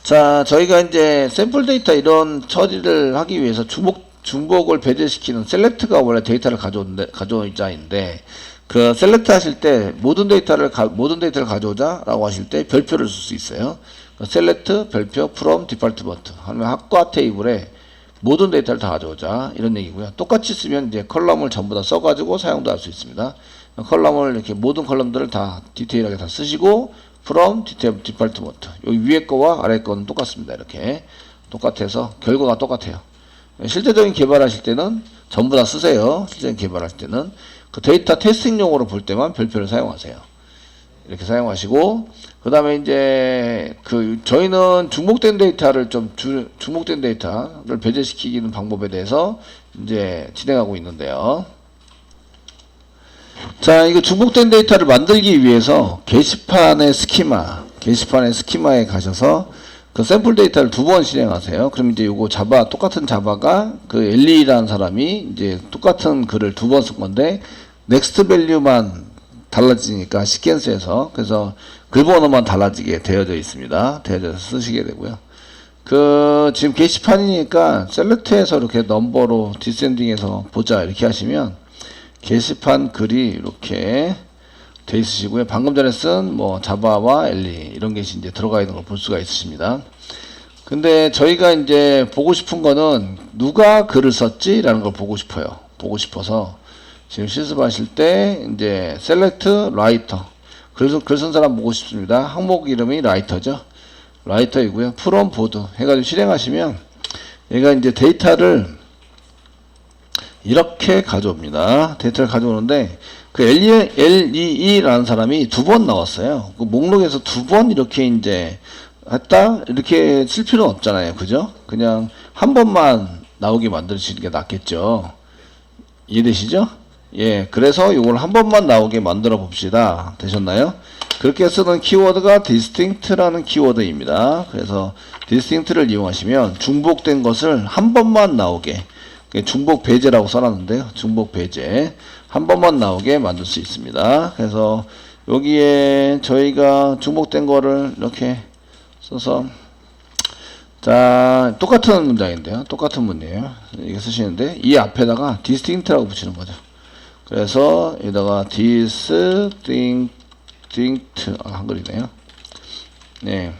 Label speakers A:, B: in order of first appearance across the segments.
A: 자, 저희가 이제 샘플 데이터 이런 처리를 하기 위해서 중복을 배제시키는 셀렉트가 원래 데이터를 가져오자인데, 그 셀렉트 하실 때 모든 데이터를 가져오자라고 하실 때 별표를 쓸 수 있어요. 셀렉트 별표 from 디팔트먼트 하면 학과 테이블에 모든 데이터를 다 가져오자 이런 얘기고요. 똑같이 쓰면 이제 컬럼을 전부 다 써가지고 사용도 할 수 있습니다. 컬럼을 이렇게 모든 컬럼들을 다 디테일하게 다 쓰시고 from 디팔트먼트 여기 위에 거와 아래 거는 똑같습니다. 이렇게 똑같아서 결과가 똑같아요. 실제적인 개발하실 때는 전부 다 쓰세요. 실제적인 개발하실 때는 그 데이터 테스팅용으로 볼 때만 별표를 사용하세요. 이렇게 사용하시고, 그 다음에 이제 저희는 중복된 데이터를 중복된 데이터를 배제시키는 방법에 대해서 이제 진행하고 있는데요. 자, 이거 중복된 데이터를 만들기 위해서 게시판의 스키마에 가셔서 그 샘플 데이터를 2번 실행하세요. 그럼 이제 요거 똑같은 자바가 그 엘리라는 사람이 이제 똑같은 글을 2번 쓴 건데, 넥스트 밸류만 달라지니까 시퀀스에서, 그래서 글 번호만 달라지게 되어져 있습니다. 되어져서 쓰시게 되고요. 지금 게시판이니까 셀렉트에서 이렇게 넘버로 디센딩해서 보자 이렇게 하시면 게시판 글이 이렇게 돼 있으시고요. 방금 전에 쓴 뭐 자바와 엘리 이런 게 이제 들어가 있는 걸 볼 수가 있으십니다. 근데 저희가 이제 보고 싶은 거는 누가 글을 썼지라는 걸 보고 싶어요. 보고 싶어서 지금 실습하실 때 이제 셀렉트 라이터 글 쓴 사람 보고 싶습니다. 항목 이름이 라이터죠. 라이터이고요. 프롬 보드 해가지고 실행하시면 얘가 이제 데이터를 이렇게 가져옵니다. 데이터를 가져오는데 그 LEE라는 사람이 2번 나왔어요. 그 목록에서 2번 이렇게 이제 했다 이렇게 쓸 필요는 없잖아요. 그죠? 그냥 한 번만 나오게 만드시는 게 낫겠죠. 이해되시죠? 예, 그래서 이걸 한 번만 나오게 만들어 봅시다. 되셨나요? 그렇게 쓰는 키워드가 distinct라는 키워드입니다. 그래서 distinct를 이용하시면 중복된 것을 한 번만 나오게, 중복 배제라고 써놨는데요. 중복 배제 한 번만 나오게 만들 수 있습니다. 그래서 여기에 저희가 중복된 거를 이렇게 써서, 자, 똑같은 문장인데요. 똑같은 문이에요. 이게 쓰시는데 이 앞에다가 distinct라고 붙이는 거죠. 그래서 여기다가 distinct, 한글이네요. 네.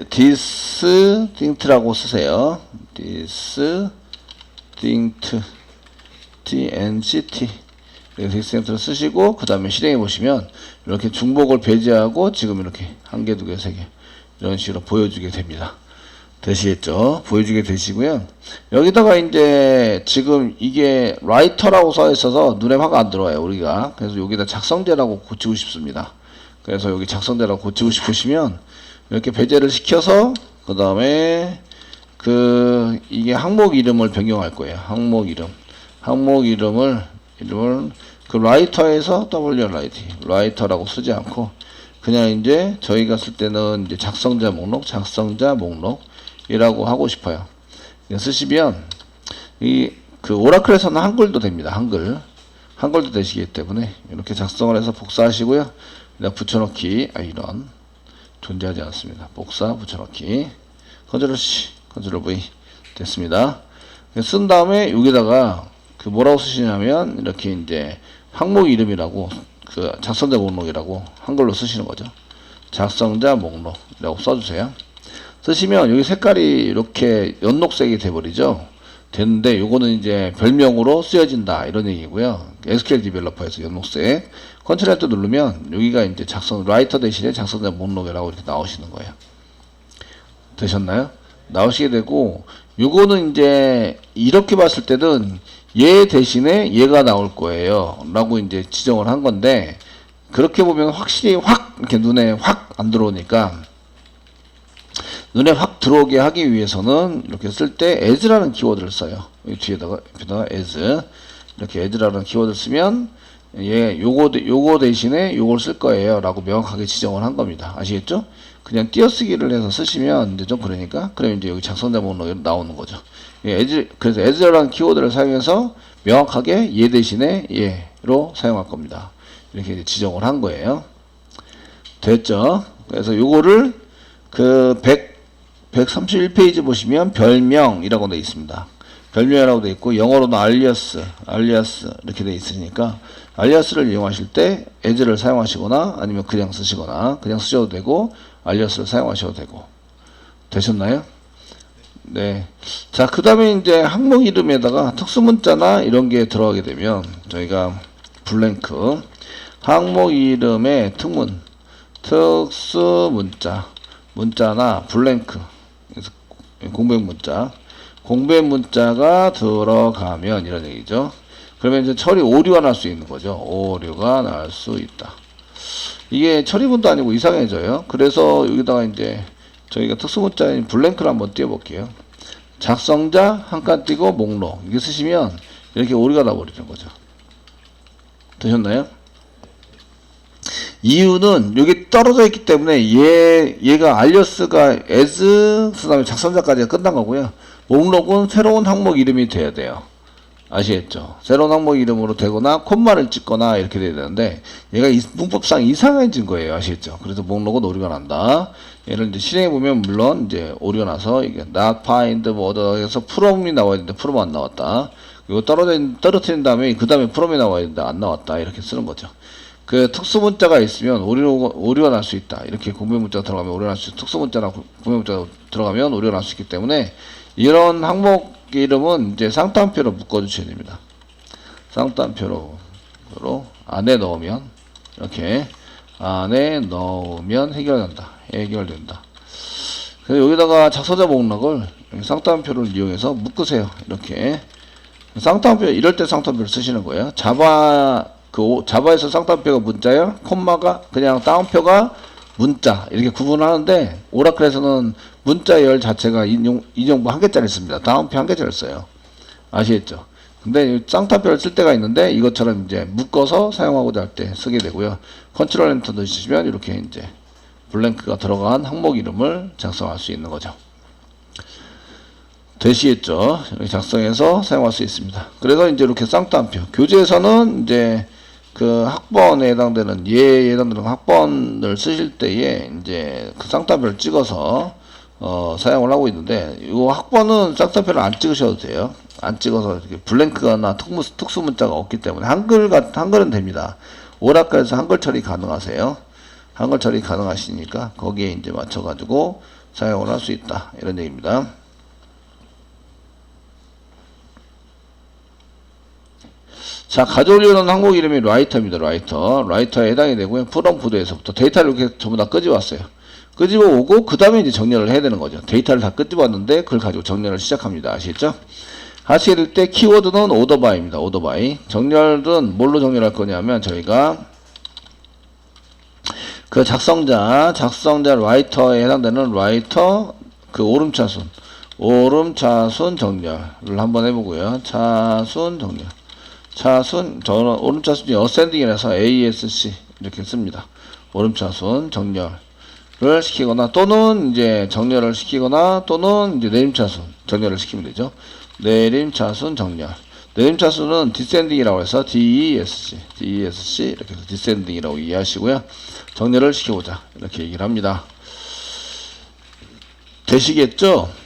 A: distinct라고 쓰세요. distinct, dnct. distinct를 쓰시고, 그 다음에 실행해 보시면, 이렇게 중복을 배제하고, 지금 이렇게 1개, 2개, 3개, 이런 식으로 보여주게 됩니다. 되시겠죠? 보여주게 되시고요. 여기다가 이제 지금 이게 라이터라고 써 있어서 눈에 확 안 들어와요, 우리가. 그래서 여기다 작성자라고 고치고 싶습니다. 그래서 여기 작성자라고 고치고 싶으시면 이렇게 배제를 시켜서 그 다음에 이게 항목 이름을 변경할 거예요. 항목 이름을 그 라이터에서 라이터라고 쓰지 않고 그냥 이제 저희가 쓸 때는 이제 작성자 목록이라고 하고 싶어요. 쓰시면 오라클에서는 한글도 됩니다. 한글도 되시기 때문에 이렇게 작성을 해서 복사하시고요. 붙여넣기 이런 존재하지 않습니다. 복사 붙여넣기 컨트롤 C 컨트롤 V 됐습니다. 쓴 다음에 여기다가 뭐라고 쓰시냐면 이렇게 이제 항목 이름이라고 작성자 목록이라고 한글로 쓰시는 거죠. 작성자 목록이라고 써주세요. 쓰시면 여기 색깔이 이렇게 연녹색이 돼버리죠. 되는데 요거는 이제 별명으로 쓰여진다 이런 얘기고요. SQL 디벨로퍼에서 연녹색 컨트롤 또 누르면 여기가 이제 라이터 대신에 작성자 목록이라고 이렇게 나오시는 거예요. 되셨나요? 나오시게 되고 요거는 이제 이렇게 봤을 때는 얘 대신에 얘가 나올 거예요 라고 이제 지정을 한 건데, 그렇게 보면 확실히 확 이렇게 눈에 확 안 들어오니까 눈에 확 들어오게 하기 위해서는 이렇게 쓸 때 as라는 키워드를 써요. 여기 뒤에다가 as 이렇게 as라는 키워드를 쓰면 요거 대신에 요걸 쓸 거예요 라고 명확하게 지정을 한 겁니다. 아시겠죠? 그냥 띄어쓰기를 해서 쓰시면 이제 좀 그러니까, 그럼 이제 여기 작성자 목록이 나오는 거죠. 그래서 as라는 키워드를 사용해서 명확하게 얘 대신에 얘로 사용할 겁니다. 이렇게 이제 지정을 한 거예요. 됐죠? 그래서 요거를 그 131페이지 보시면 별명이라고 되어 있습니다. 별명이라고 되어 있고 영어로는 알리아스 이렇게 되어 있으니까 알리아스를 이용하실 때 as를 사용하시거나 아니면 그냥 쓰시거나 그냥 쓰셔도 되고 알리아스를 사용하셔도 되고 되셨나요? 네. 자, 그 다음에 이제 항목 이름에다가 특수문자나 이런 게 들어가게 되면 저희가 블랭크 항목 이름에 특문 특수문자 문자나 블랭크 공백 문자가 들어가면 이런 얘기죠. 그러면 이제 처리 오류가 날 수 있는 거죠. 오류가 날 수 있다. 이게 처리문도 아니고 이상해져요. 그래서 여기다가 이제 저희가 특수문자인 블랭크를 한번 띄워볼게요. 작성자 한 칸 띄고 목록 이게 쓰시면 이렇게 오류가 나버리는 거죠. 되셨나요? 이유는 여기 떨어져 있기 때문에 얘가 알리아스가 as 그 다음에 작성자까지가 끝난 거고요. 목록은 새로운 항목 이름이 돼야 돼요. 아시겠죠? 새로운 항목 이름으로 되거나 콤마를 찍거나 이렇게 돼야 되는데 얘가 문법상 이상해진 거예요. 아시겠죠? 그래서 목록은 오류가 난다. 얘를 이제 실행해 보면 물론 이제 오류가 나서 이게 not find 뭐 어디서 from이 나와야 되는데 from 안 나왔다. 이거 떨어뜨린 다음에 그 다음에 from이 나와야 되는데 안 나왔다. 이렇게 쓰는 거죠. 그 특수문자가 있으면 오류가 날 수 있다. 이렇게 공백문자가 들어가면 오류가 날 수 있다. 특수문자나 공백문자가 들어가면 오류가 날 수 있기 때문에 이런 항목 이름은 이제 쌍따옴표로 묶어주셔야 됩니다. 쌍따옴표로 안에 넣으면 이렇게 안에 넣으면 해결된다. 그래서 여기다가 작성자 목록을 쌍따옴표를 이용해서 묶으세요. 이렇게 쌍따옴표 이럴 때 쌍따옴표를 쓰시는 거예요. 자바에서 쌍따옴표가 문자야, 콤마가 그냥 따옴표가 문자 이렇게 구분하는데 오라클에서는 문자 열 자체가 인용부 한 개짜리 씁니다. 따옴표 한 개짜리 써요. 아시겠죠? 근데 쌍따옴표를 쓸 때가 있는데 이것처럼 이제 묶어서 사용하고자 할 때 쓰게 되고요. 컨트롤 엔터 누르시면 이렇게 이제 블랭크가 들어간 항목 이름을 작성할 수 있는 거죠. 되시겠죠? 이렇게 작성해서 사용할 수 있습니다. 그래서 이제 이렇게 쌍따옴표 교재에서는 이제 그 학번에 해당되는 해당되는 학번을 쓰실 때에 이제 그 쌍따옴표를 찍어서 사용을 하고 있는데 이 학번은 쌍따옴표를 안 찍으셔도 돼요. 안 찍어서 이렇게 블랭크나 특수문자가 없기 때문에 한글은 됩니다. 오라클에서 한글 처리 가능하세요. 한글 처리 가능하시니까 거기에 이제 맞춰가지고 사용을 할 수 있다 이런 얘기입니다. 자, 가져오려는 항목 이름이 라이터입니다. 라이터에 해당이 되고요. 프롬 부도에서부터 데이터를 이렇게 전부 다 끄집어왔어요. 끄집어오고 그 다음에 이제 정렬을 해야 되는 거죠. 데이터를 다 끄집어왔는데 그걸 가지고 정렬을 시작합니다. 아시겠죠? 하시게 될 때 키워드는 오더바이입니다. 오더바이. 정렬은 뭘로 정렬할 거냐면 저희가 그 작성자 라이터에 해당되는 라이터 그 오름차순 정렬을 한번 해보고요. 차순 정렬. 저는 오름차순이 어센딩이라서 ASC 이렇게 씁니다. 오름차순 정렬을 시키거나 또는 이제 정렬을 시키거나 또는 이제 내림차순 정렬을 시키면 되죠. 내림차순 정렬. 내림차순은 디센딩이라고 해서 DESC 이렇게 해서 디센딩이라고 이해하시고요. 정렬을 시켜보자 이렇게 얘기를 합니다. 되시겠죠?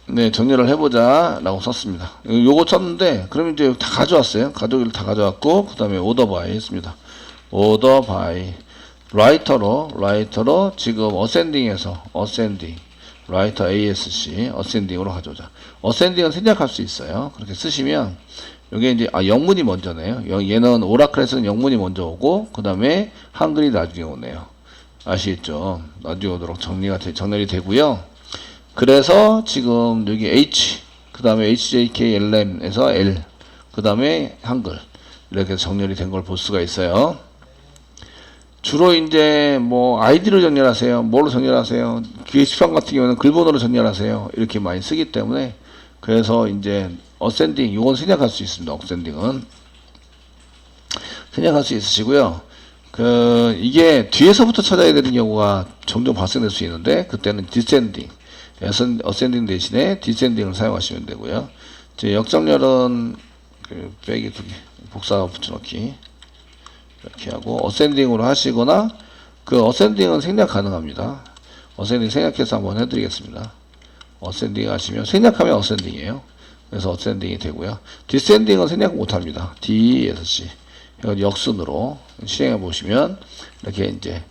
A: 네, 정렬을 해보자 라고 썼습니다. 요거 썼는데 그럼 이제 다 가져왔어요. 가져오기를 다 가져왔고 그 다음에 오더바이 했습니다. 오더바이 라이터로 지금 어센딩에서 라이터 ASC 어센딩으로 가져오자. 어센딩은 생략할 수 있어요. 그렇게 쓰시면 여기 이제 영문이 먼저네요. 얘는 오라클에서는 영문이 먼저 오고 그 다음에 한글이 나중에 오네요. 아시겠죠? 나중에 오도록 정렬이 되고요. 그래서 지금 여기 H 그 다음에 HJKLM에서 L 그 다음에 한글 이렇게 정렬이 된 걸 볼 수가 있어요. 주로 이제 뭐 아이디로 정렬하세요. 뭘로 정렬하세요? 게시판 같은 경우는 글본으로 정렬하세요. 이렇게 많이 쓰기 때문에 그래서 이제 어센딩 이건 생략할 수 있습니다. 어센딩은 생략할 수 있으시고요. 이게 뒤에서부터 찾아야 되는 경우가 종종 발생될 수 있는데 그때는 디센딩 어센딩 대신에 디센딩을 사용하시면 되고요. 이제 역정렬은 빼기 2개 복사 붙여넣기 이렇게 하고 어센딩으로 하시거나 그 어센딩은 생략 가능합니다. 어센딩 생략해서 한번 해드리겠습니다. 어센딩 하시면 생략하면 어센딩이에요. 그래서 어센딩이 되고요. 디센딩은 생략 못합니다. D에서 C 역순으로 실행해 보시면 이렇게 이제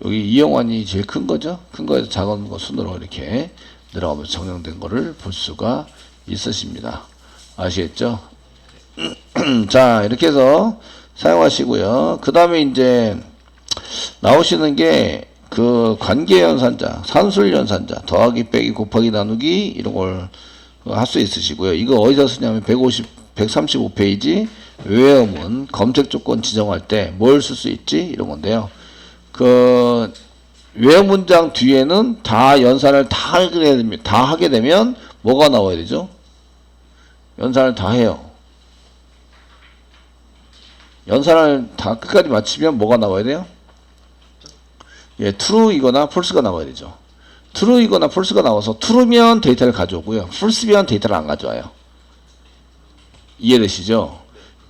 A: 여기 이영환이 제일 큰 거죠. 큰 거에서 작은 거 순으로 이렇게 내려가면서 정량된 거를 볼 수가 있으십니다. 아시겠죠? 자, 이렇게 해서 사용하시고요. 그 다음에 이제 나오시는 게 그 관계연산자, 산술연산자, 더하기, 빼기, 곱하기, 나누기 이런 걸 할 수 있으시고요. 이거 어디서 쓰냐면 135페이지 외어문 검색 조건 지정할 때 뭘 쓸 수 있지? 이런 건데요. 그 외어 문장 뒤에는 다 연산을 다 하게 되면 뭐가 나와야 되죠? 연산을 다 해요. 연산을 다 끝까지 마치면 뭐가 나와야 돼요? 예, true이거나 false가 나와야 되죠. true이거나 false가 나와서 true면 데이터를 가져오고요. false면 데이터를 안 가져와요. 이해되시죠?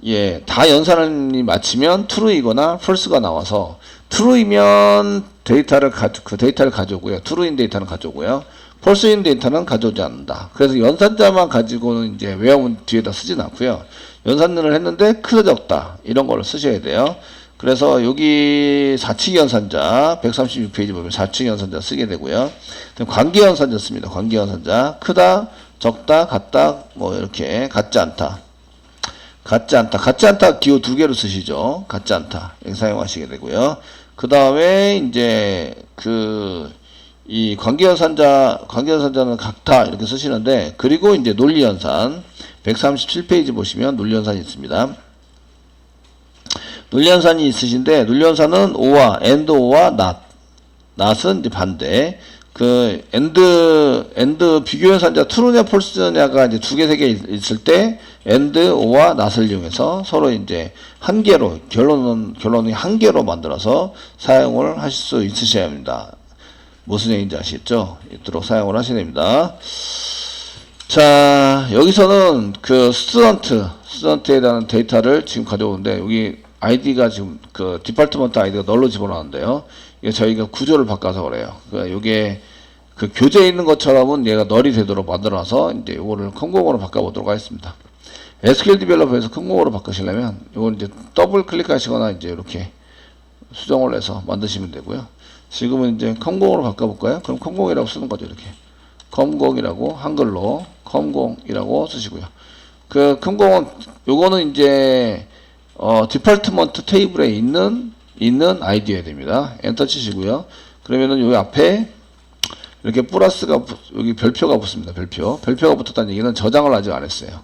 A: 예, 다 연산을 마치면 true이거나 false가 나와서 true이면 데이터를 가져오고요. true인 데이터는 가져오고요. false인 데이터는 가져오지 않는다. 그래서 연산자만 가지고는 이제 외어문 뒤에다 쓰진 않고요. 연산을 했는데 크다 적다 이런 거를 쓰셔야 돼요. 그래서 여기 4층 연산자 136페이지 보면 4층 연산자 쓰게 되고요. 관계 연산자 씁니다. 관계 연산자 크다, 적다, 같다, 뭐 이렇게 같지 않다. 같지 않다 기호 두 개로 쓰시죠. 같지 않다. 이렇게 사용하시게 되고요. 그 다음에 이제 이 관계연산자는 같다 이렇게 쓰시는데, 그리고 이제 논리연산 137페이지 보시면 논리연산이 있습니다. 논리연산이 있으신데, 논리연산은 오와 and 오와 not은 이제 반대. 그 and 비교연산자 true냐 false냐가 이제 두 개 세 개 있을 때 and 오와 not을 이용해서 서로 이제 한 개로 결론이 한 개로 만들어서 사용을 하실 수 있으셔야 합니다. 무슨 얘기인지 아시겠죠? 있도록 사용을 하셔야 됩니다. 자, 여기서는 그 스튜던트에 대한 데이터를 지금 가져오는데, 여기 아이디가 지금 그 디파트먼트 아이디가 널로 집어넣었는데요. 이게 저희가 구조를 바꿔서 그래요. 그러니까 이게 그 교재에 있는 것처럼은 얘가 널이 되도록 만들어서 이제 이거를 컴공으로 바꿔보도록 하겠습니다. SQL 디벨로퍼에서 컴공으로 바꾸시려면 이건 이제 더블 클릭하시거나 이제 이렇게 수정을 해서 만드시면 되고요. 지금은 이제 컴공으로 바꿔볼까요? 그럼 컴공이라고 쓰는 거죠. 이렇게 컴공이라고 한글로 컴공이라고 쓰시고요. 그 컴공은 요거는 이제 디파트먼트 테이블에 있는 아이디어야 됩니다. 엔터 치시고요. 그러면은 여기 앞에 이렇게 플러스가 여기 별표가 붙습니다. 별표가 붙었다는 얘기는 저장을 아직 안 했어요.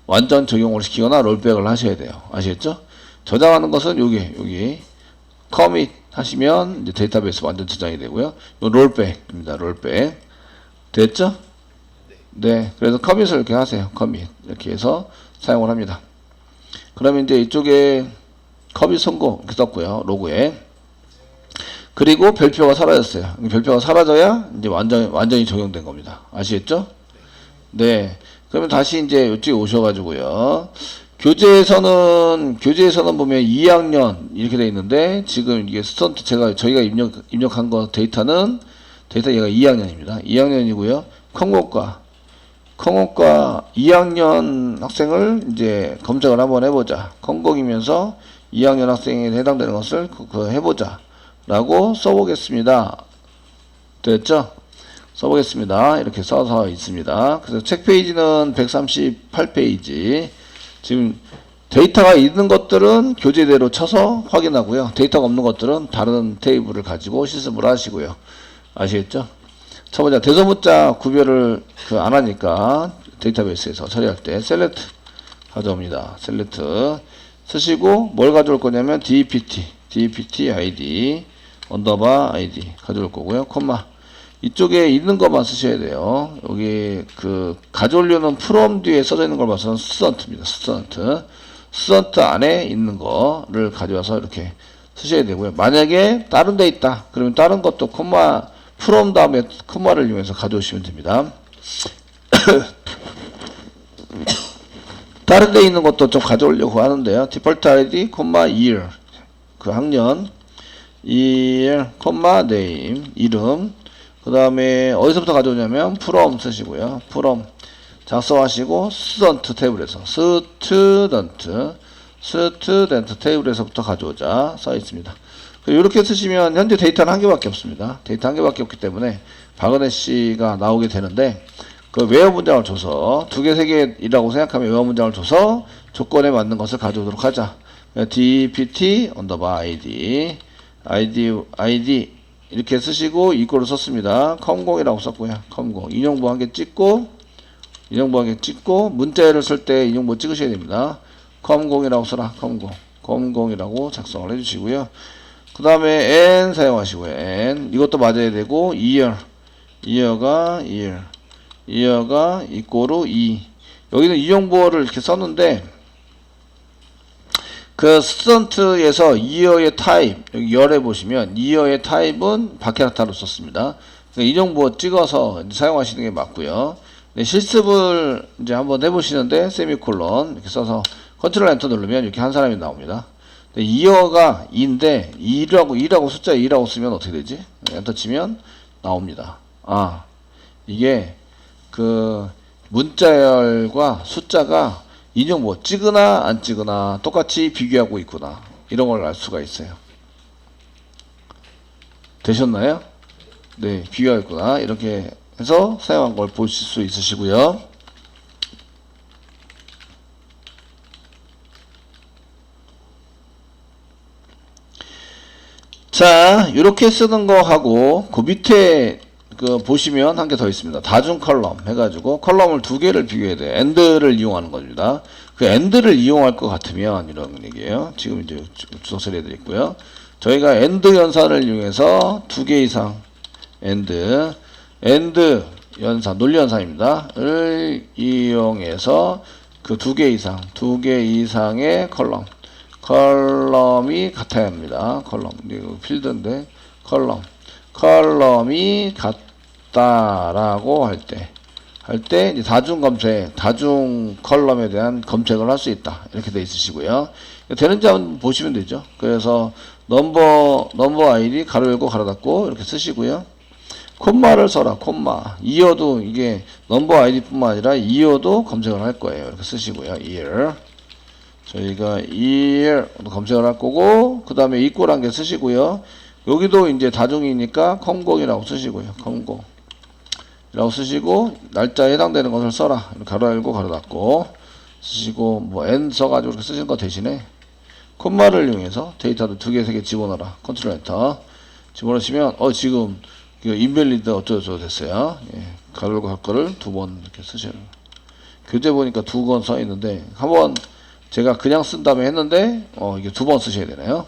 A: 완전 적용을 시키거나 롤백을 하셔야 돼요. 아시겠죠? 저장하는 것은 여기 커밋 하시면 이제 데이터베이스 완전 저장이 되고요. 요 롤백입니다. 롤백 됐죠? 네. 그래서 커밋을 이렇게 하세요. 커밋 이렇게 해서 사용을 합니다. 그러면 이제 이쪽에 커밋 성공 이렇게 썼고요. 로그에. 그리고 별표가 사라졌어요. 별표가 사라져야 이제 완전히 적용된 겁니다. 아시겠죠? 네. 그러면 다시 이제 이쪽에 오셔가지고요. 교재에서는 보면 2학년 이렇게 되어 있는데, 지금 이게 스턴트 저희가 입력한 거 데이터 얘가 2학년입니다. 2학년이고요. 컴공과 2학년 학생을 이제 검색을 한번 해보자. 컴공이면서 2학년 학생에 해당되는 것을 해보자. 라고 써보겠습니다. 됐죠? 써보겠습니다. 이렇게 써서 있습니다. 그래서 책 페이지는 138페이지. 지금 데이터가 있는 것들은 교재대로 쳐서 확인하고요. 데이터가 없는 것들은 다른 테이블을 가지고 실습을 하시고요. 아시겠죠? 쳐보자. 대소문자 구별을 안 하니까 데이터베이스에서 처리할 때 셀렉트 가져옵니다. 셀렉트 쓰시고 뭘 가져올 거냐면 DEPT ID 언더바 ID 가져올 거고요. 콤마 이쪽에 있는 것만 쓰셔야 돼요. 여기 가져오려는 프롬 뒤에 써져 있는 걸 봐서는 스튜던트입니다. 스튜던트 안에 있는 거를 가져와서 이렇게 쓰셔야 되고요. 만약에 다른 데 있다 그러면 다른 것도 콤마 프롬 다음에 콤마를 이용해서 가져오시면 됩니다. 다른 데 있는 것도 좀 가져오려고 하는데요. 디폴트 ID 콤마 year 그 학년 year, name, 이름. 그 다음에 어디서부터 가져오냐면 from 쓰시고요. from 작성하시고 student 테이블에서 student 테이블에서부터 가져오자 써 있습니다. 이렇게 쓰시면 현재 데이터는 한 개밖에 없습니다. 데이터 한 개밖에 없기 때문에 박은혜 씨가 나오게 되는데 그 외어 문장을 줘서 두 개, 세 개이라고 생각하면 외어 문장을 줘서 조건에 맞는 것을 가져오도록 하자. dpt id 이렇게 쓰시고 이꼴을 썼습니다. com0이라고 썼고요. com0 인용부 한 개 찍고 문자열을 쓸 때 인용부 찍으셔야 됩니다. com0이라고 써라. com0이라고 작성을 해주시고요. 그 다음에 n 사용하시고요. n 이것도 맞아야 되고 year가 이꼬르 2 여기는 인용부어를 이렇게 썼는데 그 student에서 year의 타입 여기 열에 보시면 year의 타입은 바케나타로 썼습니다. 그러니까 인용부어 찍어서 사용하시는 게 맞고요. 네, 실습을 이제 한번 해보시는데 세미콜론 이렇게 써서 컨트롤 엔터 누르면 이렇게 한 사람이 나옵니다. year가 2인데 2라고 숫자 2라고 쓰면 어떻게 되지? 엔터 치면 나옵니다. 아 이게 그 문자열과 숫자가 인용 뭐 찍으나 안 찍으나 똑같이 비교하고 있구나 이런 걸 알 수가 있어요. 되셨나요? 네, 비교하고 있구나 이렇게 해서 사용한 걸 보실 수 있으시고요. 자, 이렇게 쓰는 거 하고 그 밑에 그 보시면 한 개 더 있습니다. 다중 컬럼 해가지고 컬럼을 두 개를 비교해야 돼요. AND를 이용하는 겁니다. 그 AND를 이용할 것 같으면 이런 얘기예요. 지금 이제 주석 처리해 드렸고요. 저희가 AND 연산을 이용해서 두 개 이상 AND 연산 논리 연산입니다.를 이용해서 그 두 개 이상의 컬럼이 같아야 합니다. 컬럼 이거 필드인데 컬럼이 같다라고 할 때 이제 다중 컬럼에 대한 검색을 할 수 있다. 이렇게 돼 있으시고요. 되는지 한번 보시면 되죠. 그래서 넘버 아이디 가로 열고 가로 닫고 이렇게 쓰시고요. 콤마를 써라. 콤마. 이어도 이게 넘버 아이디뿐만 아니라 이어도 검색을 할 거예요. 이렇게 쓰시고요. year. 저희가 year 검색을 할 거고 그 다음에 equal한 게 쓰시고요. 여기도 이제 다중이니까 com0이라고 쓰시고요. com0이라고 쓰시고 날짜에 해당되는 것을 써라. 가로 열고 가로 닫고 쓰시고 뭐 n 써가지고 이렇게 쓰시는 거 대신에 콤마를 이용해서 데이터도 두 개, 세 개 집어넣어라. 컨트롤 엔터 집어넣으시면 지금 인밸리드 어쩌고저쩌고 됐어요. 예, 가로 열고 갈 거를 두 번 이렇게 쓰셔요. 교재 보니까 두 번 써 있는데 한번 제가 그냥 쓴 다음에 했는데 이게 두 번 쓰셔야 되나요?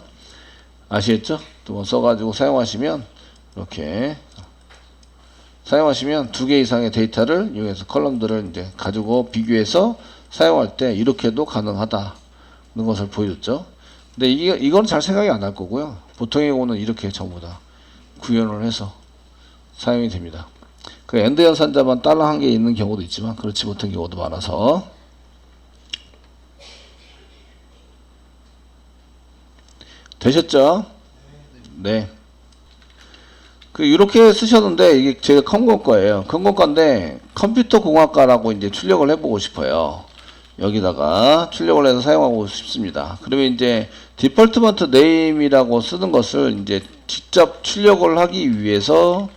A: 아시겠죠? 두 번 써가지고 사용하시면 이렇게 사용하시면 두 개 이상의 데이터를 이용해서 컬럼들을 이제 가지고 비교해서 사용할 때 이렇게도 가능하다는 것을 보여줬죠. 근데 이건 잘 생각이 안 날 거고요. 보통의 경우는 이렇게 전부 다 구현을 해서 사용이 됩니다. 그 엔드 연산자만 달러 한 개 있는 경우도 있지만 그렇지 못한 경우도 많아서 되셨죠? 네. 이렇게 쓰셨는데 이게 제가 컴공 거예요. 컴공 건데 컴퓨터 공학과라고 이제 출력을 해보고 싶어요. 여기다가 출력을 해서 사용하고 싶습니다. 그러면 이제 디폴트먼트 네임이라고 쓰는 것을 이제 직접 출력을 하기 위해서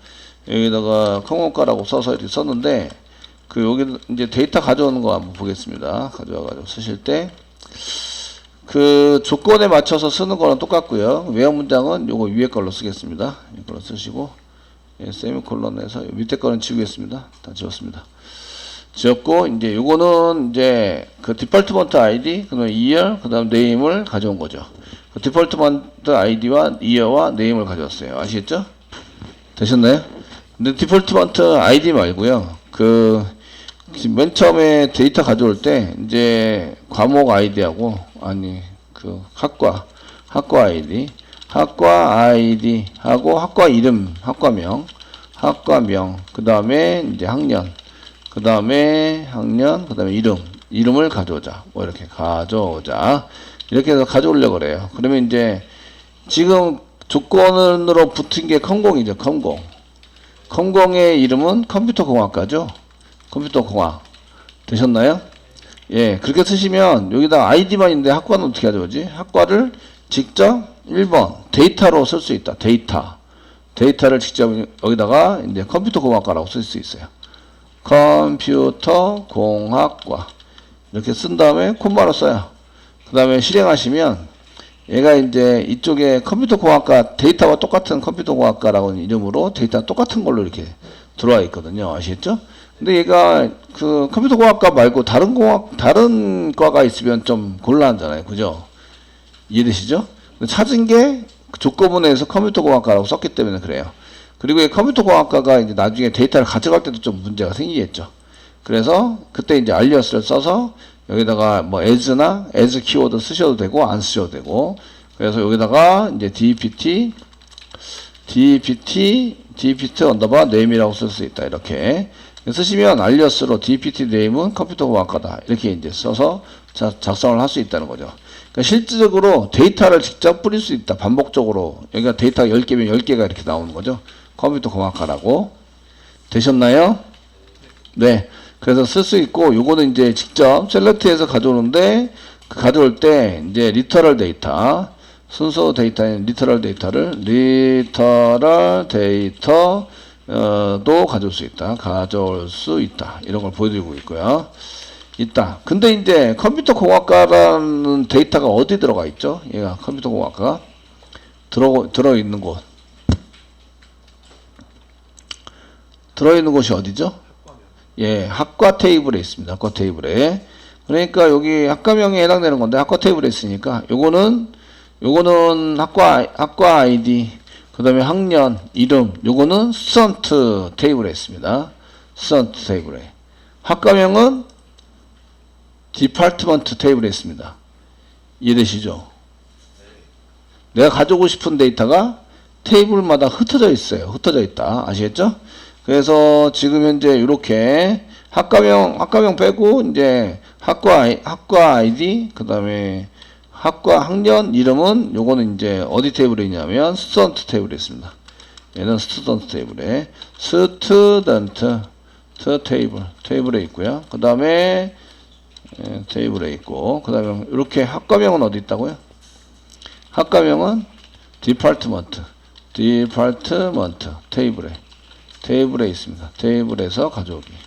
A: 여기다가 컴공과라고 써서 이렇게 썼는데 여기 이제 데이터 가져오는 거 한번 보겠습니다. 가져와가지고 쓰실 때 조건에 맞춰서 쓰는 거는 똑같고요. 외화 문장은 요거 위에 걸로 쓰겠습니다. 이걸로 쓰시고 세미콜론에서 밑에 거는 지우겠습니다. 다 지웠습니다. 지웠고 이제 요거는 이제 디폴트먼트 아이디 그다음 year 그다음 name을 가져온 거죠. 디폴트먼트 아이디와 year와 name을 가져왔어요. 아시겠죠? 되셨나요? 근데 디폴트먼트 아이디 말고요. 맨 처음에 데이터 가져올 때 이제 과목 아이디하고 학과 아이디하고 학과 이름, 학과명, 그 다음에 이제 학년, 그 다음에 이름을 가져오자. 뭐 이렇게 가져오자. 이렇게 해서 가져오려고 그래요. 그러면 이제 지금 조건으로 붙은 게 컴공이죠. 컴공. 컴공의 이름은 컴퓨터공학과죠. 컴퓨터공학. 되셨나요? 예, 그렇게 쓰시면 여기다 아이디만 있는데 학과는 어떻게 하죠? 그지? 학과를 직접 1번 데이터로 쓸 수 있다. 데이터를 직접 여기다가 이제 컴퓨터공학과라고 쓸 수 있어요. 컴퓨터공학과 이렇게 쓴 다음에 콤마로 써요. 그 다음에 실행하시면 얘가 이제 이쪽에 컴퓨터공학과 데이터와 똑같은 컴퓨터공학과라고 이름으로 데이터 똑같은 걸로 이렇게 들어와 있거든요. 아시겠죠? 근데 얘가 그 컴퓨터공학과 말고 다른 과가 있으면 좀 곤란하잖아요. 그죠? 이해되시죠? 찾은 게 조건문에서 컴퓨터공학과라고 썼기 때문에 그래요. 그리고 이 컴퓨터공학과가 이제 나중에 데이터를 가져갈 때도 좀 문제가 생기겠죠. 그래서 그때 이제 alias를 써서 여기다가 뭐 as 키워드 쓰셔도 되고 안 쓰셔도 되고, 그래서 여기다가 이제 dpt 언더바 name이라고 쓸 수 있다. 이렇게 쓰시면 alias로 dpt name은 컴퓨터공학과다. 이렇게 이제 써서 작성을 할 수 있다는 거죠. 그러니까 실질적으로 데이터를 직접 뿌릴 수 있다. 반복적으로. 여기가 데이터가 10개면 10개가 이렇게 나오는 거죠. 컴퓨터공학과라고. 되셨나요? 네. 그래서 쓸 수 있고, 요거는 이제 직접 셀렉트해서 가져오는데, 가져올 때 이제 리터럴 데이터, 순서 데이터인 리터럴 데이터를 도 가져올 수 있다. 이런 걸 보여드리고 있고요. 근데 이제 컴퓨터공학과라는 데이터가 어디 들어가 있죠? 얘가 컴퓨터공학과가 들어있는 곳. 들어있는 곳이 어디죠? 예, 학과 테이블에 있습니다. 학과 테이블에. 그러니까 여기 학과명에 해당되는 건데 학과 테이블에 있으니까 요거는 학과 아이디, 그 다음에 학년, 이름, 요거는 스턴트 테이블에 있습니다. 스턴트 테이블에. 학과명은 디파트먼트 테이블에 있습니다. 이해되시죠? 내가 가져오고 싶은 데이터가 테이블마다 흩어져 있어요. 흩어져 있다. 아시겠죠? 그래서 지금 현재 이렇게 학과명 빼고 이제 학과 아이디, 그 다음에 학과 학년 이름은 요거는 이제 어디 테이블에 있냐면 스튜던트 테이블에 있습니다. 얘는 스튜던트 테이블에 테이블에 있고요. 그 다음에 테이블에 있고, 그 다음에 이렇게 학과명은 어디 있다고요? 학과명은 디파트먼트 테이블에 있습니다. 테이블에서 가져오기를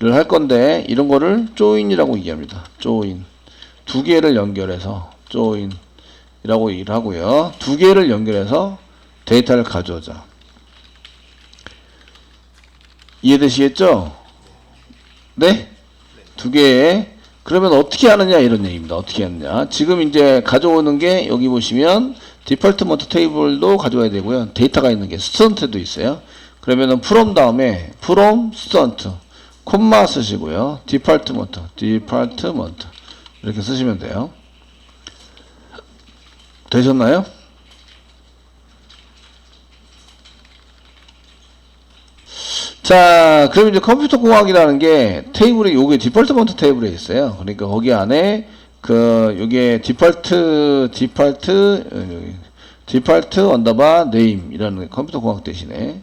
A: 할 건데, 이런 거를 조인이라고 얘기합니다. 조인. 두 개를 연결해서 조인이라고 얘기를 하고요. 두 개를 연결해서 데이터를 가져오자. 이해되시겠죠? 네? 두 개에. 그러면 어떻게 하느냐 이런 얘기입니다. 어떻게 하느냐. 지금 이제 가져오는 게 여기 보시면 디폴트먼트 테이블도 가져와야 되고요. 데이터가 있는 게 스튜던트도 있어요. 그러면은 from 다음에 from student 콤마 쓰시고요. 디폴트먼트 이렇게 쓰시면 돼요. 되셨나요? 자, 그럼 이제 컴퓨터 공학이라는 게 테이블이 요게 디폴트먼트 테이블에 있어요. 그러니까 거기 안에 요게 디폴트 언더바 네임 이라는 컴퓨터 공학 대신에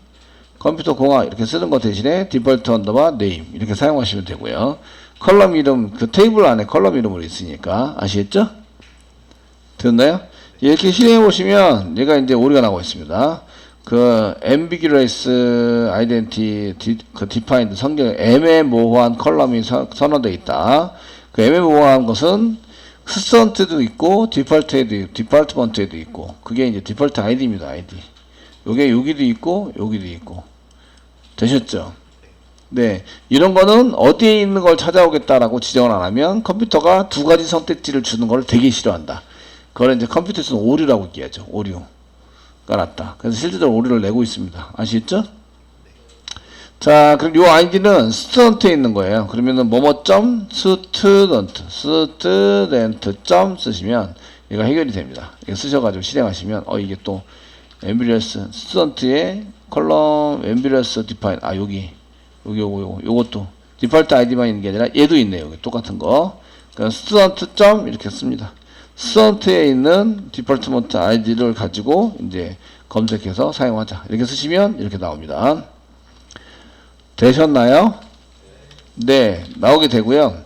A: 컴퓨터 공학 이렇게 쓰는 거 대신에 디폴트 언더바 네임 이렇게 사용하시면 되고요. 컬럼 이름, 그 테이블 안에 컬럼 이름으로 있으니까 아시겠죠? 됐나요? 이렇게 실행해 보시면 얘가 이제 오류가 나고 있습니다. 그 ambiguous identity defined 성경 애매모호한 컬럼이 선언되어 있다. 그 애매모호한 것은 스턴트도 있고 디파트먼트에도 있고 그게 이제 디폴트 아이디입니다. 아이디. 요게 여기도 있고 여기도 있고. 되셨죠? 네. 이런 거는 어디에 있는 걸 찾아오겠다라고 지정을 안 하면 컴퓨터가 두 가지 선택지를 주는 걸 되게 싫어한다. 그걸 이제 컴퓨터에서는 오류라고 얘기하죠. 오류. 깔았다. 그래서 실제적으로 오류를 내고 있습니다. 아시겠죠? 자, 그럼 요 아이디는 스튜던트에 있는 거예요. 그러면은 스튜던트 쓰시면 얘가 해결이 됩니다. 이거 쓰셔가지고 실행하시면 이게 또 엠비리어스 스튜던트의 컬럼 엠비리어스 디파인 요것도 디폴트 아이디만 있는 게 아니라 얘도 있네요. 여기 똑같은 거. 그러니까 스튜던트 점 이렇게 씁니다. 스턴트에 있는 디파트먼트 아이디를 가지고 이제 검색해서 사용하자. 이렇게 쓰시면 이렇게 나옵니다. 되셨나요? 네, 나오게 되고요.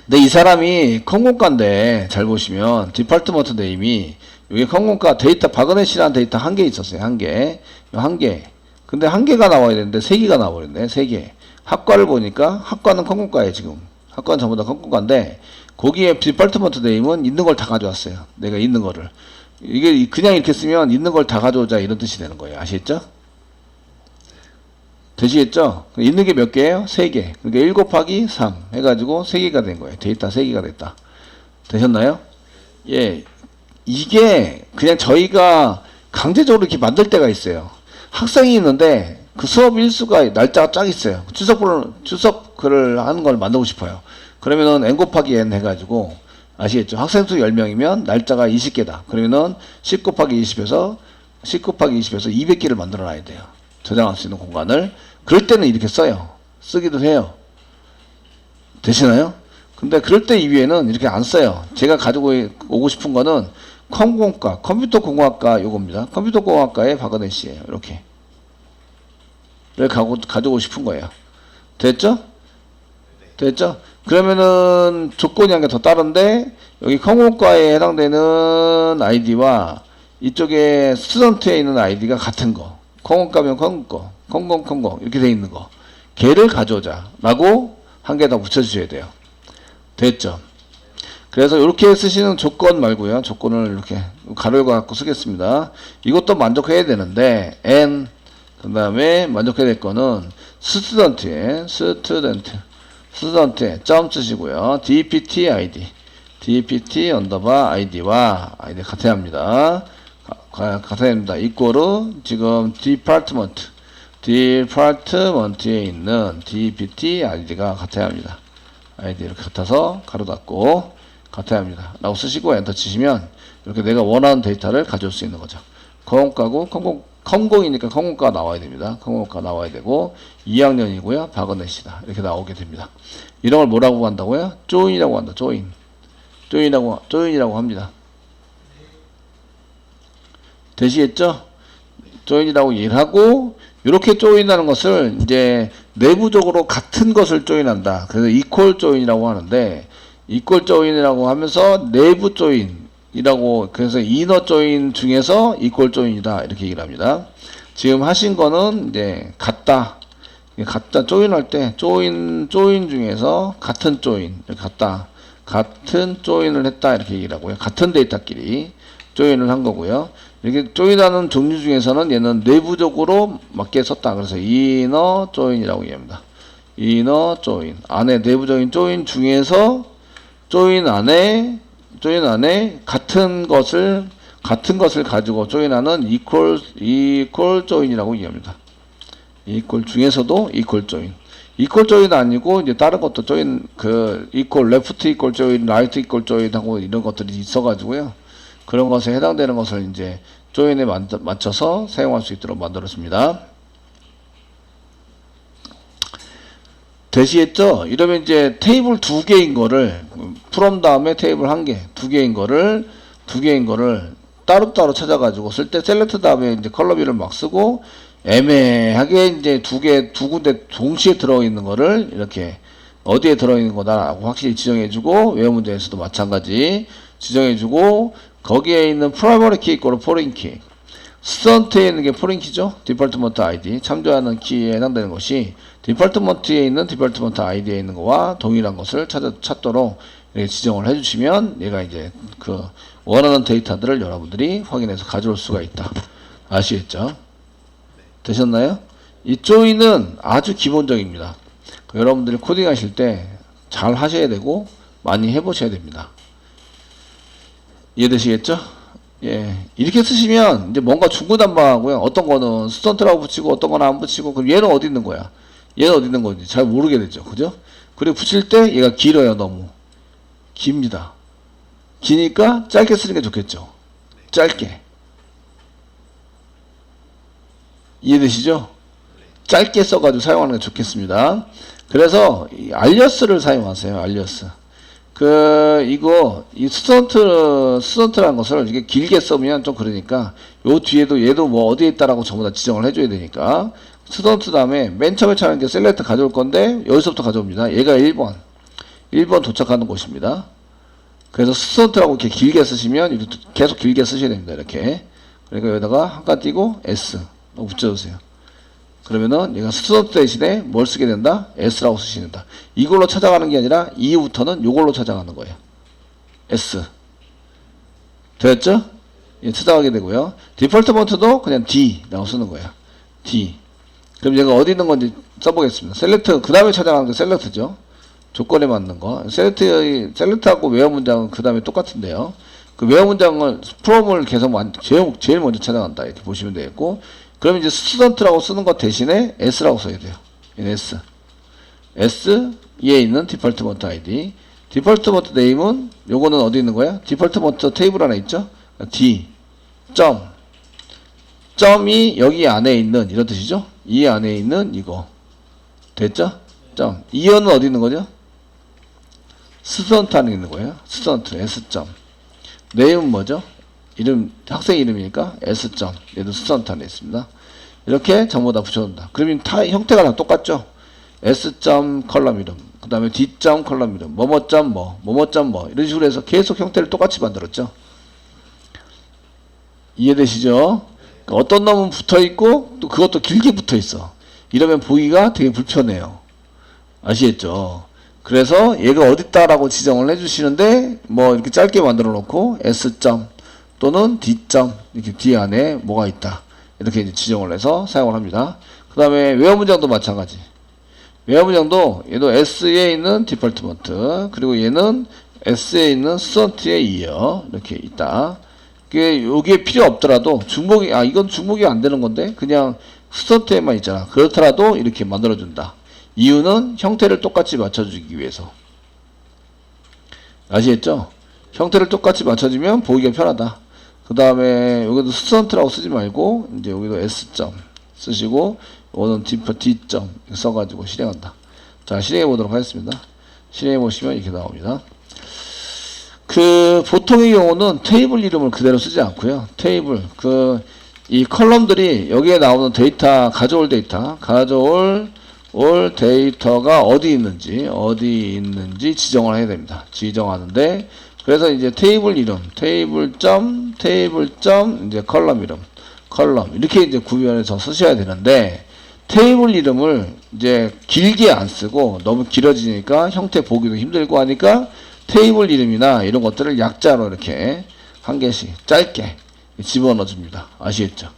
A: 근데 이 사람이 컴공과인데 잘 보시면 디파트먼트 네임이 여기 컴공과 데이터 바그넷이라는 데이터 한 개 있었어요. 한 개. 한 개. 근데 한 개가 나와야 되는데 세 개가 나와버렸네. 세 개. 학과를 보니까 학과는 컴공과예요, 지금. 학과는 전부 다 컴공과인데 거기에 디파트먼트 네임은 있는 걸 다 가져왔어요. 내가 있는 거를. 이게 그냥 이렇게 쓰면 있는 걸 다 가져오자 이런 뜻이 되는 거예요. 아시겠죠? 되시겠죠? 있는 게 몇 개예요? 3개. 그러니까 1 곱하기 3 해가지고 3개가 된 거예요. 데이터 3개가 됐다. 되셨나요? 예. 이게 그냥 저희가 강제적으로 이렇게 만들 때가 있어요. 학생이 있는데 그 수업 일수가 날짜가 쫙 있어요. 출석글을 하는 걸 만들고 싶어요. 그러면은 n 곱하기 n 해가지고 아시겠죠? 학생 수 10명이면 날짜가 20개다. 그러면은 10 곱하기 20에서 200개를 만들어 놔야 돼요. 저장할 수 있는 공간을. 그럴 때는 이렇게 써요. 쓰기도 해요. 되시나요? 근데 그럴 때 이외에는 이렇게 안 써요. 제가 가지고 오고 싶은 거는 컴공과, 컴퓨터공학과 요겁니다. 컴퓨터공학과의 바그넷이에요. 이렇게. 가지고 싶은 거예요. 됐죠? 됐죠? 그러면은 조건이 한 개 더 따른데 여기 컴공과에 해당되는 아이디와 이쪽에 스튜던트에 있는 아이디가 같은 거. 컴공과면 컴공, 컴공 이렇게 돼 있는 거. 걔를 가져오자 라고 한 개 더 붙여주셔야 돼요. 됐죠? 그래서 이렇게 쓰시는 조건 말고요. 조건을 이렇게 가로를 갖고 쓰겠습니다. 이것도 만족해야 되는데 n 그 다음에 만족해야 될 거는 스튜던트에 점 쓰시고요. dpt underbar id 같아야 합니다. 같아야 합니다. 이꼬르 지금 디파트먼트에 있는 dpt id가 같아야 합니다. id 이렇게 같아서 가로 닫고 같아야 합니다. 라고 쓰시고 엔터 치시면 이렇게 내가 원하는 데이터를 가져올 수 있는 거죠. 컴공과고 컴공이니까 컴공과 나와야 됩니다. 컴공과 나와야 되고 2학년이고요. 바그넷이다. 이렇게 나오게 됩니다. 이런 걸 뭐라고 한다고요? 조인이라고 한다. 조인이라고 합니다. 되시겠죠? 조인이라고 얘기를 하고 이렇게 조인하는 것을 이제 내부적으로 같은 것을 조인한다. 그래서 이퀄 조인이라고 하는데 이퀄 조인이라고 하면서 내부 조인이라고 그래서 이너 조인 중에서 이퀄 조인이다 이렇게 얘기를 합니다. 지금 하신 거는 이제 같다 조인할 때 조인 중에서 같은 조인 같은 조인을 했다 이렇게 얘기를 하고요. 같은 데이터끼리 조인을 한 거고요. 이렇게 조인하는 종류 중에서는 얘는 내부적으로 맞게 썼다. 그래서 이너 조인이라고 얘기합니다. 이너 조인 안에 내부적인 조인 중에서 조인 안에 같은 것을 가지고 조인하는 이퀄 조인이라고 얘기합니다. 이퀄 중에서도 이퀄 조인. 이퀄 조인 아니고 이제 다른 것도 조인 레프트 이퀄 조인, 라이트 이퀄 조인하고 이런 것들이 있어가지고요. 그런 것에 해당되는 것을 이제 조인에 맞춰서 사용할 수 있도록 만들었습니다. 되시겠죠? 이러면 이제 테이블 2개인 거를 from 다음에 테이블 1개, 2개인 거를 따로따로 찾아가지고 쓸 때 셀렉트 다음에 이제 컬러뷰를 막 쓰고 애매하게 이제 두 군데 동시에 들어있는 거를 이렇게 어디에 들어있는 거다라고 확실히 지정해주고 외워 문제에서도 마찬가지 지정해주고 거기에 있는 프라이머리 키 있고 포린 키 스턴트에 있는 게 포린 키죠. 디파트먼트 아이디 참조하는 키에 해당되는 것이 디파트먼트에 있는 디파트먼트 아이디에 있는 거와 동일한 것을 찾도록 이렇게 지정을 해주시면 얘가 이제 그 원하는 데이터들을 여러분들이 확인해서 가져올 수가 있다. 아시겠죠? 되셨나요? 이 조인은 아주 기본적입니다. 여러분들이 코딩 하실 때 잘 하셔야 되고 많이 해보셔야 됩니다. 이해되시겠죠? 예. 이렇게 쓰시면 이제 뭔가 중구난방하고요. 어떤 거는 스턴트라고 붙이고 어떤 거는 안 붙이고 그럼 얘는 어디 있는 거야? 얘는 어디 있는 건지 잘 모르게 되죠. 그죠? 그리고 붙일 때 얘가 길어요. 너무 깁니다. 기니까 짧게 쓰는 게 좋겠죠. 짧게. 이해되시죠? 짧게 써가지고 사용하는 게 좋겠습니다. 그래서 알리어스를 사용하세요. 알리어스. 이 스턴트라는 것을 이게 길게 써면 좀 그러니까, 요 뒤에도 얘도 뭐 어디에 있다라고 전부 다 지정을 해줘야 되니까, 스턴트 다음에 맨 처음에 찾는 게 셀렉트 가져올 건데, 여기서부터 가져옵니다. 얘가 1번 도착하는 곳입니다. 그래서 스턴트라고 이렇게 길게 쓰시면, 이렇게 계속 길게 쓰셔야 됩니다. 이렇게. 그러니까 여기다가 한 칸 띄고, S. 붙여주세요. 그러면은 얘가 스턴트 대신에 뭘 쓰게 된다? S라고 쓰시면 된다. 이걸로 찾아가는 게 아니라 이후부터는 이걸로 찾아가는 거예요. S. 됐죠? 예, 찾아가게 되고요. 디폴트 폰트도 그냥 D라고 쓰는 거예요. D. 그럼 얘가 어디 있는 건지 써보겠습니다. 셀렉트, 그 다음에 찾아가는 게 셀렉트죠. 조건에 맞는 거. 셀렉트하고 웨어 문장은 그 다음에 똑같은데요. 그 웨어 문장은 프롬을 계속 제일 먼저 찾아간다. 이렇게 보시면 되겠고. 그러면 이제 스튜던트라고 쓰는 것 대신에 S라고 써야 돼요. S. S에 있는 디폴트 폰트 아이디. 디폴트 폰트 네임은 요거는 어디 있는 거야? 디폴트 폰트 테이블 안에 있죠? D. 점이 여기 안에 있는 이런 뜻이죠? 이 안에 있는 이거. 됐죠? 이어는 어디 있는 거죠? 스튜던트 안에 있는 거예요. 스튜던트 S. 네임은 뭐죠? 학생 이름이니까 S. 얘도 스턴트 안에 있습니다. 이렇게 전부 다 붙여놓는다. 그러면 형태가 다 똑같죠? S. 컬럼 이름, 그 다음에 D. 컬럼 이름, 뭐뭐. 이런 식으로 해서 계속 형태를 똑같이 만들었죠? 이해되시죠? 어떤 놈은 붙어 있고, 또 그것도 길게 붙어 있어. 이러면 보기가 되게 불편해요. 아시겠죠? 그래서 얘가 어딨다라고 지정을 해주시는데, 뭐 이렇게 짧게 만들어 놓고, S. 또는 D. 이렇게 D 안에 뭐가 있다. 이렇게 이제 지정을 해서 사용을 합니다. 그 다음에 웨어 문장도 마찬가지. 웨어 문장도 얘도 S에 있는 디폴트 폰트, 그리고 얘는 S에 있는 스턴트에 이어 이렇게 있다. 요게 필요 없더라도 이건 중복이 안 되는 건데 그냥 스턴트에만 있잖아. 그렇더라도 이렇게 만들어준다. 이유는 형태를 똑같이 맞춰주기 위해서. 아시겠죠? 형태를 똑같이 맞춰주면 보기가 편하다. 그 다음에 여기도 스턴트라고 쓰지 말고 이제 여기도 S. 쓰시고 이거는 D. 써가지고 실행한다. 자, 실행해 보도록 하겠습니다. 실행해 보시면 이렇게 나옵니다. 보통의 경우는 테이블 이름을 그대로 쓰지 않고요. 테이블 이 컬럼들이 여기에 나오는 데이터, 가져올 데이터가 어디 있는지 지정을 해야 됩니다. 지정하는데, 그래서 이제 테이블 이름, 테이블 이제 컬럼 이름, 이렇게 이제 구별해서 쓰셔야 되는데, 테이블 이름을 이제 길게 안 쓰고 너무 길어지니까 형태 보기도 힘들고 하니까 테이블 이름이나 이런 것들을 약자로 이렇게 한 개씩 짧게 집어넣어 줍니다. 아시겠죠?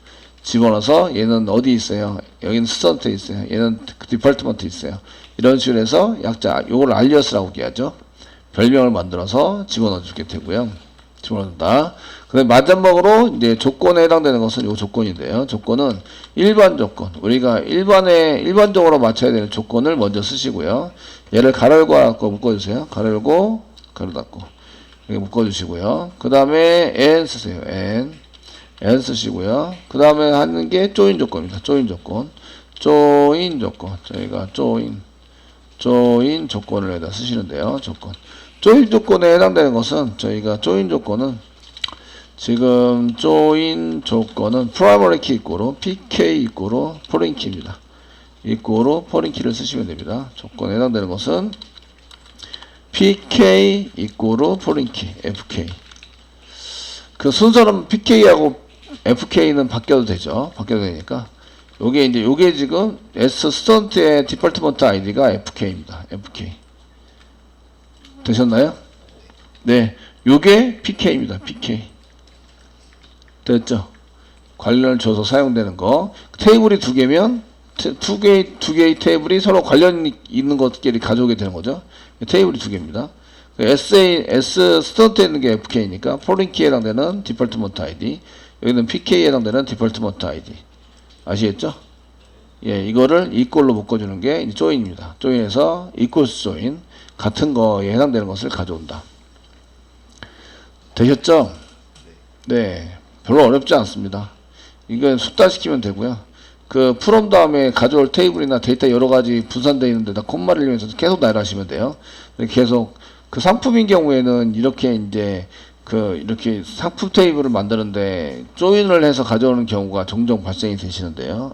A: 집어넣어서 얘는 어디 있어요? 여기는 스턴트에 있어요. 얘는 디폴트먼트 있어요. 이런 식으로 해서 약자, 요걸 알리어스라고 얘기하죠. 별명을 만들어서 집어넣어 주게 되고요. 집어넣는다. 그 다음에 마지막으로 이제 조건에 해당되는 것은 요 조건인데요. 조건은 일반 조건. 우리가 일반적으로 맞춰야 되는 조건을 먼저 쓰시고요. 얘를 가로 열고 닫고 묶어주세요. 가로 열고, 가로 닫고. 이렇게 묶어주시고요. 그 다음에 n 쓰세요. n 쓰시고요. 그 다음에 하는 게 조인 조건입니다. 조인 조건. 저희가 조인 조건을 여기다 쓰시는데요. 조인 조건에 해당되는 것은 저희가 조인 조건은 primary key 이꼬로 pk 이꼬로 foreign key입니다. 이꼬로 foreign key를 쓰시면 됩니다. 조건에 해당되는 것은 pk 이꼬로 foreign key fk. 순서는 pk하고 fk는 바뀌어도 되죠. 바뀌어도 되니까. 요게 지금 S 스턴트의 디폴트 폰트 아이디가 fk입니다. fk. 되셨나요? 네. 요게 pk입니다. pk. 됐죠? 관련을 줘서 사용되는 거. 테이블이 두 개면 두 개의 테이블이 서로 관련 있는 것끼리 가져오게 되는 거죠. 테이블이 두 개입니다. S 스턴트에 있는 게 fk니까 foreign key에 해당되는 디폴트 폰트 아이디. 여기는 pk에 해당되는 디폴트 폰트 아이디. 아시겠죠? 예, 이거를 이꼴로 묶어주는 게 조인입니다. 조인에서 equals 조인 같은 거에 해당되는 것을 가져온다. 되셨죠? 네, 별로 어렵지 않습니다. 이건 숙달시키면 되고요. from 다음에 가져올 테이블이나 데이터 여러 가지 분산되어 있는데 다 콤마를 이용해서 계속 나열하시면 돼요. 계속 그 상품인 경우에는 이렇게 이제 이렇게 상품 테이블을 만드는데 조인을 해서 가져오는 경우가 종종 발생이 되시는데요.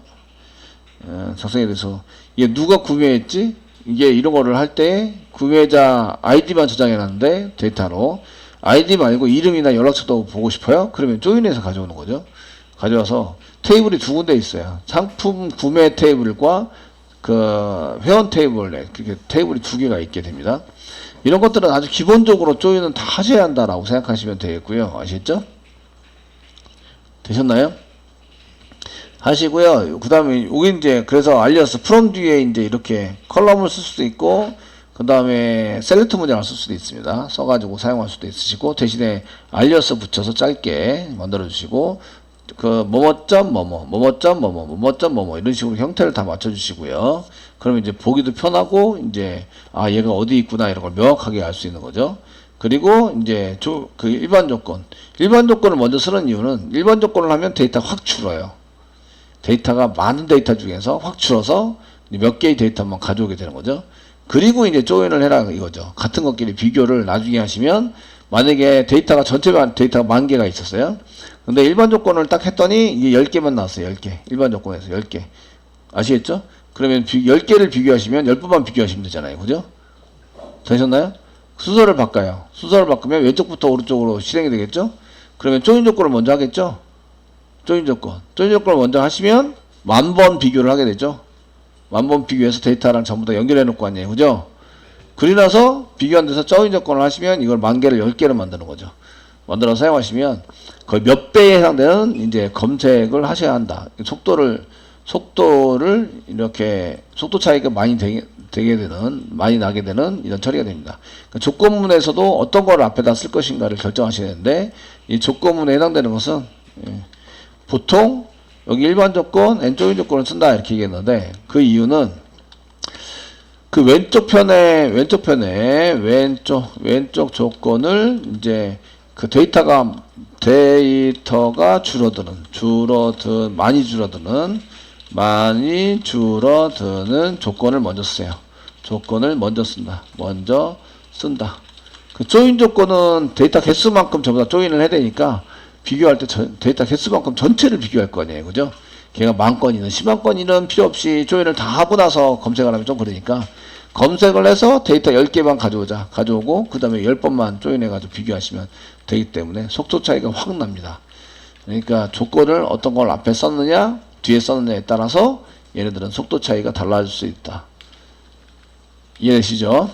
A: 작성에 대해서 이게 누가 구매했지? 이게 이런 거를 할 때 구매자 아이디만 저장해 놨는데 데이터로 아이디 말고 이름이나 연락처도 보고 싶어요? 그러면 조인해서 가져오는 거죠. 가져와서 테이블이 두 군데 있어요. 상품 구매 테이블과 그 회원 테이블, 그렇게 테이블이 두 개가 있게 됩니다. 이런 것들은 아주 기본적으로 조인은 다 하셔야 한다라고 생각하시면 되겠고요. 아시겠죠? 되셨나요? 하시고요. 그 다음에 여기 이제 그래서 알리어스 프롬 뒤에 이제 이렇게 컬럼을 쓸 수도 있고 그 다음에 셀렉트 문장을 쓸 수도 있습니다. 써가지고 사용할 수도 있으시고 대신에 알리어스 붙여서 짧게 만들어 주시고 그 뭐뭐.뭐뭐 이런 식으로 형태를 다 맞춰 주시고요. 그러면 이제 보기도 편하고 이제 아 얘가 어디 있구나 이런 걸 명확하게 알 수 있는 거죠. 그리고 이제 그 일반 조건을 먼저 쓰는 이유는 일반 조건을 하면 데이터가 확 줄어요. 데이터가 많은 데이터 중에서 확 줄어서 몇 개의 데이터만 가져오게 되는 거죠. 그리고 이제 조인을 해라 이거죠. 같은 것끼리 비교를 나중에 하시면 만약에 데이터가 전체가 데이터가 10,000개가 있었어요. 근데 일반 조건을 딱 했더니 이게 10개만 나왔어요. 10개. 일반 조건에서 10개. 아시겠죠? 그러면 10개를 비교하시면 10번만 비교하시면 되잖아요. 그죠? 되셨나요? 순서를 바꿔요. 순서를 바꾸면 왼쪽부터 오른쪽으로 실행이 되겠죠? 그러면 조인 조건을 먼저 하겠죠? 조인 조건을 먼저 하시면 10,000번 비교를 하게 되죠? 10,000번 비교해서 데이터랑 전부 다 연결해 놓을 거 아니에요. 그죠? 그리고 나서 비교한 데서 조인 조건을 하시면 이걸 10,000개를 10개로 만드는 거죠. 만들어서 사용하시면 거의 몇 배에 해당되는 이제 검색을 하셔야 한다. 속도를 이렇게 속도 차이가 많이 많이 나게 되는 이런 처리가 됩니다. 그러니까 조건문에서도 어떤 걸 앞에다 쓸 것인가를 결정하셔야 되는데 이 조건문에 해당되는 것은 보통 여기 일반 조건, 조인 조건을 쓴다 이렇게 얘기했는데 그 이유는 그 왼쪽 편에 왼쪽 조건을 이제 그 데이터가 많이 줄어드는 조건을 먼저 쓰세요. 조건을 먼저 쓴다. 그 조인 조건은 데이터 개수만큼 전부 다 조인을 해야 되니까 비교할 때 데이터 개수만큼 전체를 비교할 거 아니에요. 그죠? 걔가 10,000건이든 100,000건이든 필요 없이 조인을 다 하고 나서 검색을 하면 좀 그러니까 검색을 해서 데이터 10개만 가져오고 그 다음에 10번만 조인해가지고 비교하시면 되기 때문에 속도 차이가 확 납니다. 그러니까 조건을 어떤 걸 앞에 썼느냐 뒤에 썼느냐에 따라서 얘네들은 속도 차이가 달라질 수 있다. 이해되시죠?